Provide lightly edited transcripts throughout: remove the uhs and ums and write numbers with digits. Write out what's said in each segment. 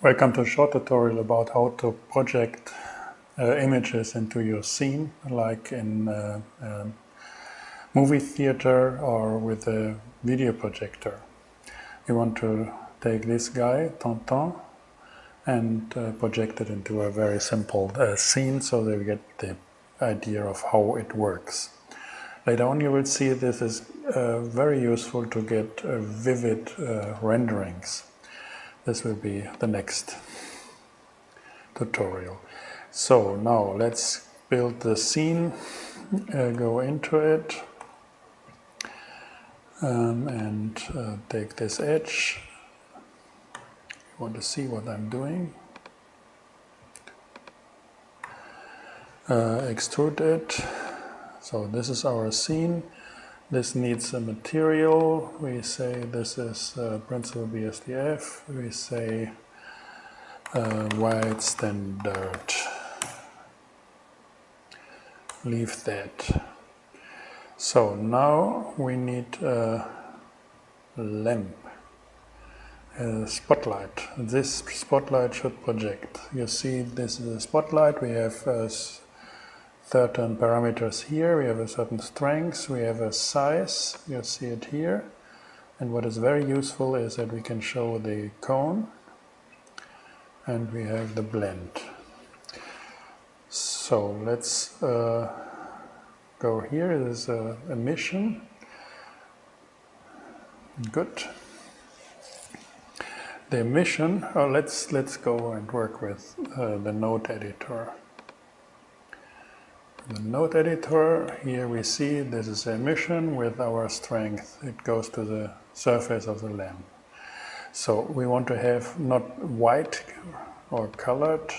Welcome to a short tutorial about how to project images into your scene, like in a movie theater or with a video projector. You want to take this guy, Tonton, and project it into a very simple scene so that you get the idea of how it works. Later on you will see this is very useful to get vivid renderings. This will be the next tutorial. So now let's build the scene, go into it, and take this edge. You want to see what I'm doing. Extrude it. So this is our scene. This needs a material. We say this is principal BSDF. We say white standard. Leave that. So now we need a lamp, a spotlight. This spotlight should project. You see, this is a spotlight. We have certain parameters here. We have a certain strength. We have a size. You see it here. And what is very useful is that we can show the cone, and we have the blend. So let's go here. There's a emission. Good. The emission. Let's go and work with the node editor. The node editor. Here we see this is emission with our strength. It goes to the surface of the lamp. So we want to have not white or colored,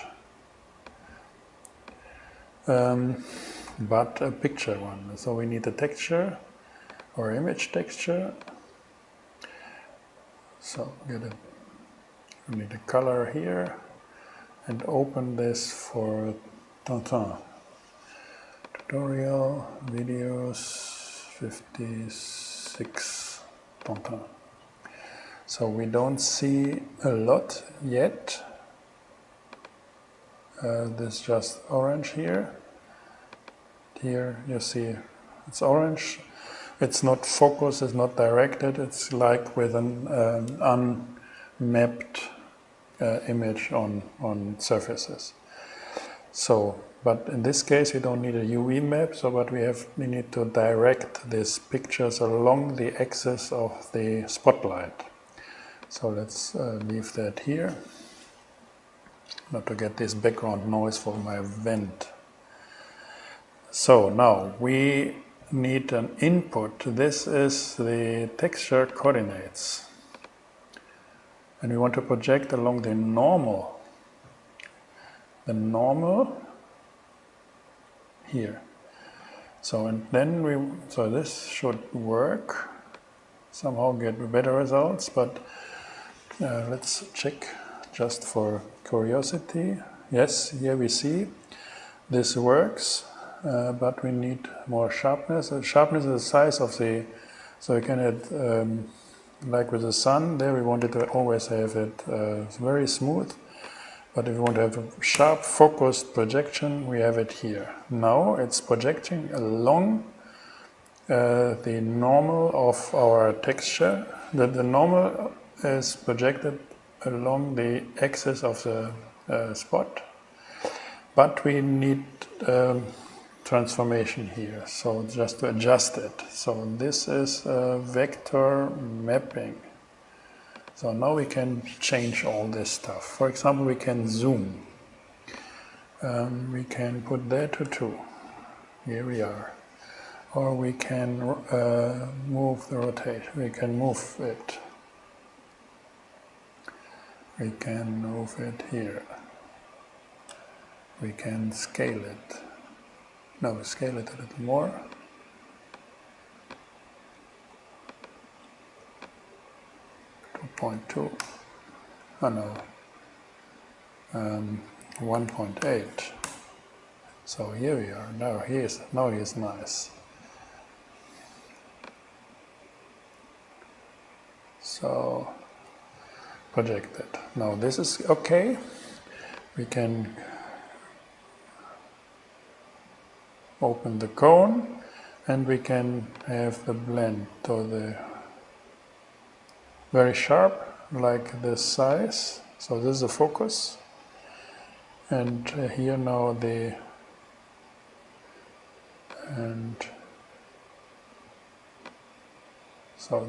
but a picture one. So we need a texture or image texture. So we need a color here and open this for Tonton. Tutorial, videos, 56, Tonton. So we don't see a lot yet. This is just orange here. Here you see it's orange. It's not focused, it's not directed. It's like with an unmapped image on surfaces. So, but in this case, you don't need a UV map. So, what we need to direct these pictures along the axis of the spotlight. So let's leave that here. Not to get this background noise for my vent. So now we need an input. This is the texture coordinates. And we want to project along the normal. The normal here. So and then so this should work. Somehow get better results, but let's check just for curiosity. Yes, here we see this works, but we need more sharpness. Sharpness is the size of the, so you can add, like with the sun, there we wanted to always have it very smooth, but if we want to have a sharp focused projection, we have it here. Now it's projecting along the normal of our texture. The normal is projected along the axis of the spot, but we need transformation here, so just to adjust it. So this is vector mapping. So now we can change all this stuff. For example, we can zoom. We can put that to 2. Here we are. Or we can move the rotation. We can move it. We can move it here. We can scale it. No, scale it a little more. .2. Oh no. 1.8. So here we are. Now he is nice. So projected. Now this is okay. We can open the cone and we can have the blend or the very sharp, like this size. So this is the focus, and here now and so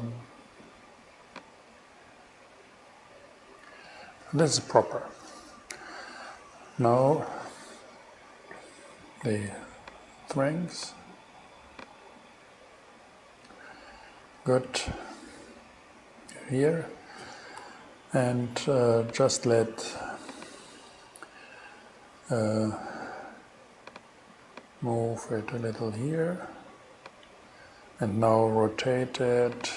this is proper. Now the strength, good here, and just let move it a little here, and now rotate it.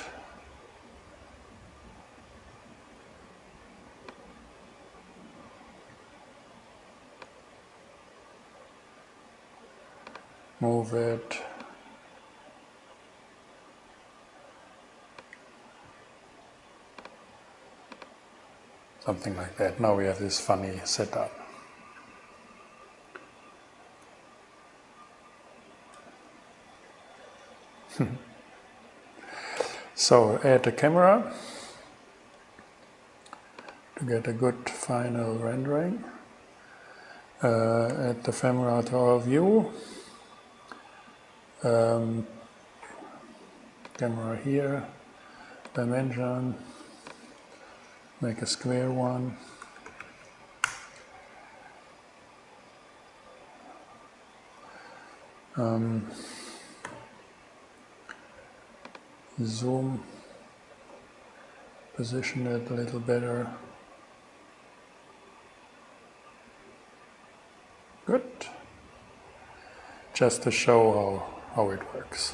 Move it. Something like that. Now we have this funny setup. So add the camera to get a good final rendering. Add the camera to our view. Camera here, dimension, make a square one. Zoom, position it a little better. Good. Just to show how it works.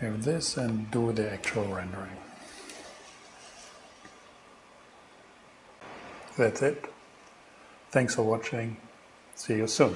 Have this and do the actual rendering. That's it. Thanks for watching. See you soon.